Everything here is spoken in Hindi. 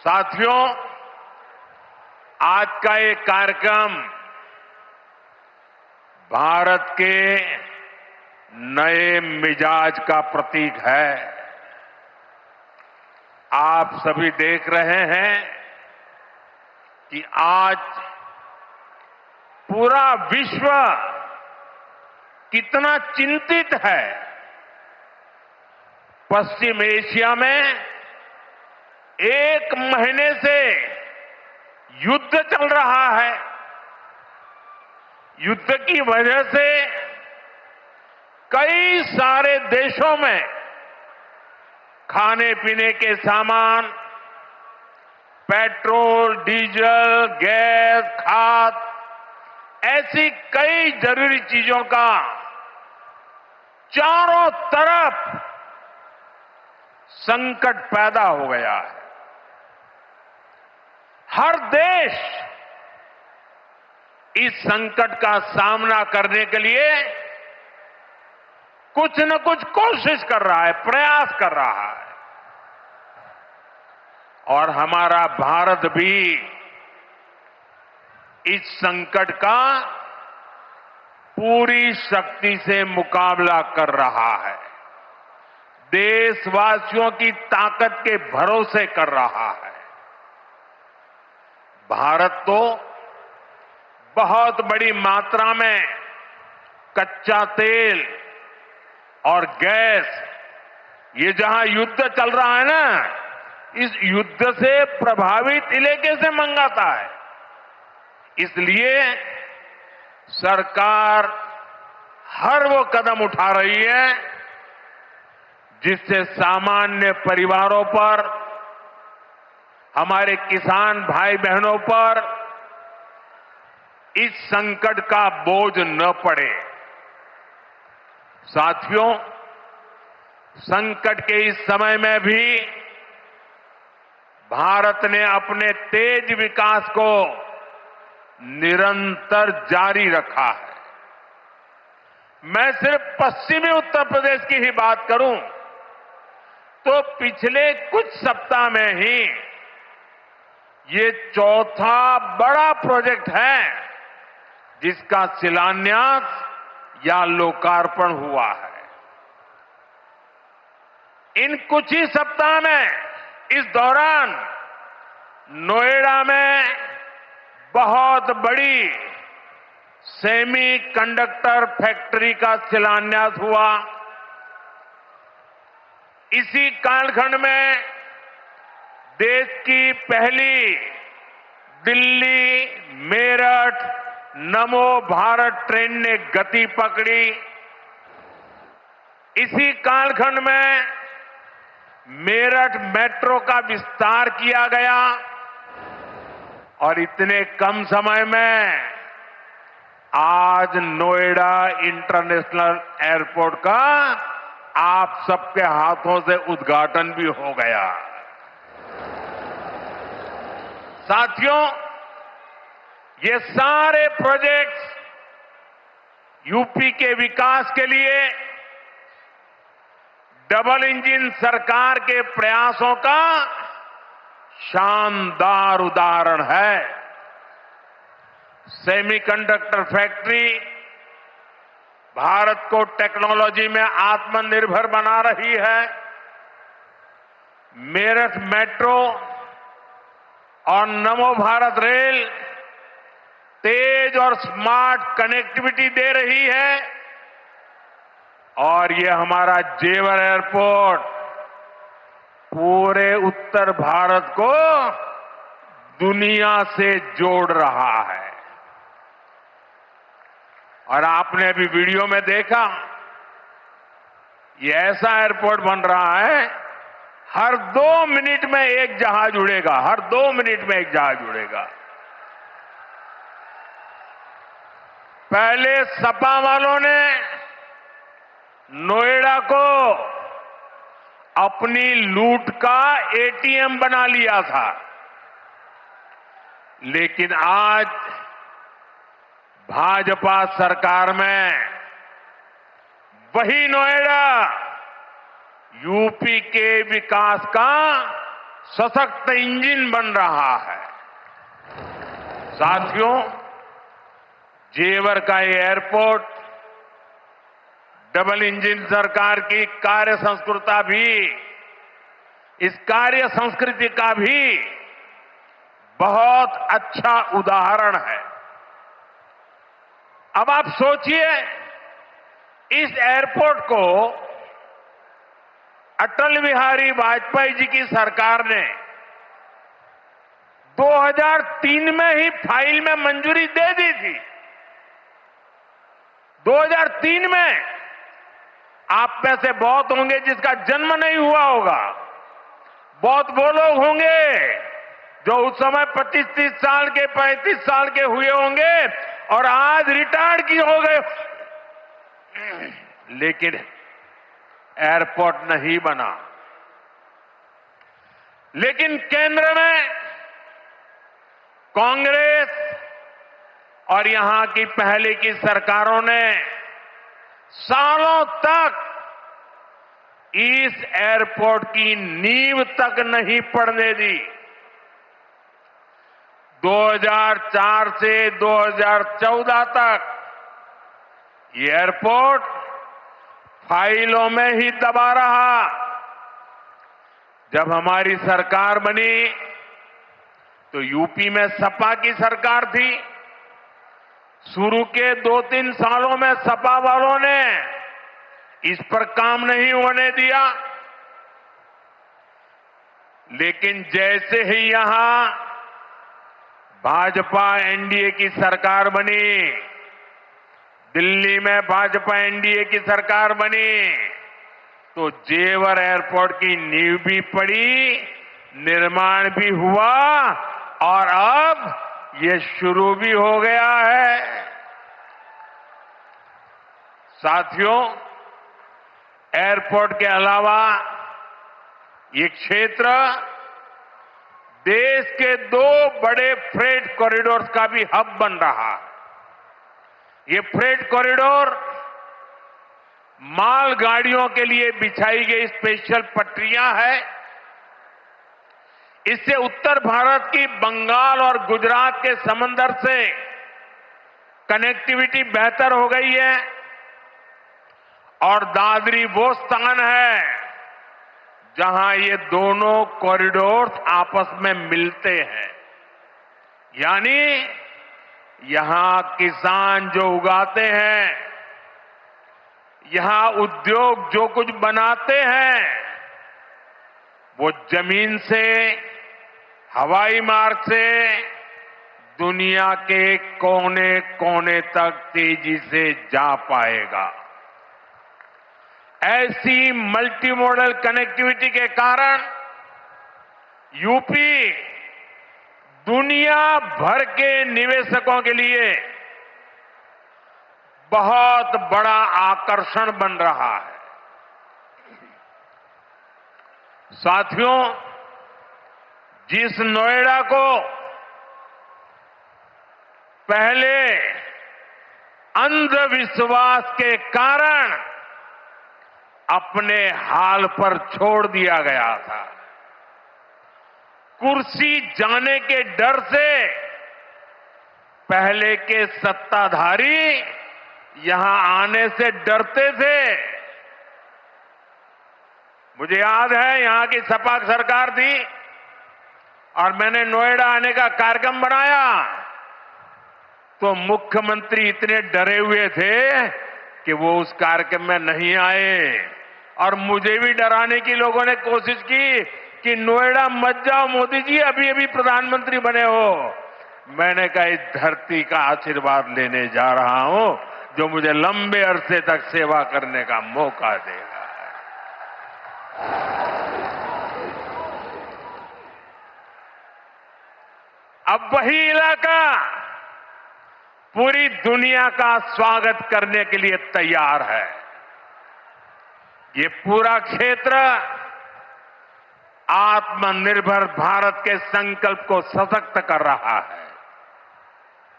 साथियों, आज का ये कार्यक्रम भारत के नए मिजाज का प्रतीक है। आप सभी देख रहे हैं कि आज पूरा विश्व कितना चिंतित है। पश्चिम एशिया में एक महीने से युद्ध चल रहा है। युद्ध की वजह से कई सारे देशों में खाने पीने के सामान, पेट्रोल, डीजल, गैस, खाद, ऐसी कई जरूरी चीजों का चारों तरफ संकट पैदा हो गया है। हर देश इस संकट का सामना करने के लिए कुछ न कुछ कोशिश कर रहा है, प्रयास कर रहा है। और हमारा भारत भी इस संकट का पूरी शक्ति से मुकाबला कर रहा है। देशवासियों की ताकत के भरोसे कर रहा है। भारत तो बहुत बड़ी मात्रा में कच्चा तेल और गैस, ये जहां युद्ध चल रहा है ना, इस युद्ध से प्रभावित इलाके से मंगाता है। इसलिए सरकार हर वो कदम उठा रही है जिससे सामान्य परिवारों पर, हमारे किसान भाई बहनों पर इस संकट का बोझ न पड़े। साथियों, संकट के इस समय में भी भारत ने अपने तेज विकास को निरंतर जारी रखा है। मैं सिर्फ पश्चिमी उत्तर प्रदेश की ही बात करूं तो पिछले कुछ सप्ताह में ही ये चौथा बड़ा प्रोजेक्ट है जिसका शिलान्यास या लोकार्पण हुआ है। इन कुछ ही सप्ताह में, इस दौरान नोएडा में बहुत बड़ी सेमी कंडक्टर फैक्ट्री का शिलान्यास हुआ। इसी कालखंड में देश की पहली दिल्ली मेरठ नमो भारत ट्रेन ने गति पकड़ी। इसी कालखंड में मेरठ मेट्रो का विस्तार किया गया और इतने कम समय में आज नोएडा इंटरनेशनल एयरपोर्ट का आप सबके हाथों से उद्घाटन भी हो गया। साथियों, ये सारे प्रोजेक्ट्स यूपी के विकास के लिए डबल इंजन सरकार के प्रयासों का शानदार उदाहरण है। सेमीकंडक्टर फैक्ट्री भारत को टेक्नोलॉजी में आत्मनिर्भर बना रही है। मेरठ मेट्रो और नमो भारत रेल तेज और स्मार्ट कनेक्टिविटी दे रही है। और ये हमारा जेवर एयरपोर्ट पूरे उत्तर भारत को दुनिया से जोड़ रहा है। और आपने अभी वीडियो में देखा, ये ऐसा एयरपोर्ट बन रहा है, हर 2 मिनट में एक जहाज उड़ेगा, हर 2 मिनट में एक जहाज उड़ेगा। पहले सपा वालों ने नोएडा को अपनी लूट का एटीएम बना लिया था, लेकिन आज भाजपा सरकार में वही नोएडा यूपी के विकास का सशक्त इंजन बन रहा है। साथियों, जेवर का ये एयरपोर्ट डबल इंजन सरकार की कार्य संस्कृति भी, इस कार्य संस्कृति का भी बहुत अच्छा उदाहरण है। अब आप सोचिए, इस एयरपोर्ट को अटल बिहारी वाजपेयी जी की सरकार ने 2003 में ही फाइल में मंजूरी दे दी थी। 2003 में आप में से बहुत होंगे जिसका जन्म नहीं हुआ होगा, बहुत वो लोग होंगे जो उस समय 25-30 साल के, 35 साल के हुए होंगे और आज रिटायर्ड की हो गए। लेकिन एयरपोर्ट नहीं बना। लेकिन केंद्र में कांग्रेस और यहां की पहले की सरकारों ने सालों तक इस एयरपोर्ट की नींव तक नहीं पड़ने दी। 2004 से 2014 तक ये एयरपोर्ट फाइलों में ही दबा रहा। जब हमारी सरकार बनी तो यूपी में सपा की सरकार थी। शुरू के 2-3 सालों में सपा वालों ने इस पर काम नहीं होने दिया। लेकिन जैसे ही यहां भाजपा एनडीए की सरकार बनी, दिल्ली में भाजपा एनडीए की सरकार बनी, तो जेवर एयरपोर्ट की नींव भी पड़ी, निर्माण भी हुआ और अब ये शुरू भी हो गया है। साथियों, एयरपोर्ट के अलावा ये क्षेत्र देश के 2 बड़े फ्रेट कॉरिडोर्स का भी हब बन रहा है। ये फ्रेट कॉरिडोर मालगाड़ियों के लिए बिछाई गई स्पेशल पटरियां हैं। इससे उत्तर भारत की बंगाल और गुजरात के समंदर से कनेक्टिविटी बेहतर हो गई है और दादरी वो स्थान है जहां ये दोनों कॉरिडोर्स आपस में मिलते हैं। यानी यहां किसान जो उगाते हैं, यहां उद्योग जो कुछ बनाते हैं, वो जमीन से, हवाई मार्ग से दुनिया के कोने कोने तक तेजी से जा पाएगा। ऐसी मल्टी मॉडल कनेक्टिविटी के कारण यूपी दुनिया भर के निवेशकों के लिए बहुत बड़ा आकर्षण बन रहा है। साथियों, जिस नोएडा को पहले अंधविश्वास के कारण अपने हाल पर छोड़ दिया गया था, कुर्सी जाने के डर से पहले के सत्ताधारी यहां आने से डरते थे। मुझे याद है यहां की सपा सरकार थी और मैंने नोएडा आने का कार्यक्रम बनाया तो मुख्यमंत्री इतने डरे हुए थे कि वो उस कार्यक्रम में नहीं आए और मुझे भी डराने की लोगों ने कोशिश की कि नोएडा मत जाओ मोदी जी, अभी अभी प्रधानमंत्री बने हो। मैंने कहा इस धरती का आशीर्वाद लेने जा रहा हूं जो मुझे लंबे अरसे तक सेवा करने का मौका देगा। अब वही इलाका पूरी दुनिया का स्वागत करने के लिए तैयार है। ये पूरा क्षेत्र आत्मनिर्भर भारत के संकल्प को सशक्त कर रहा है।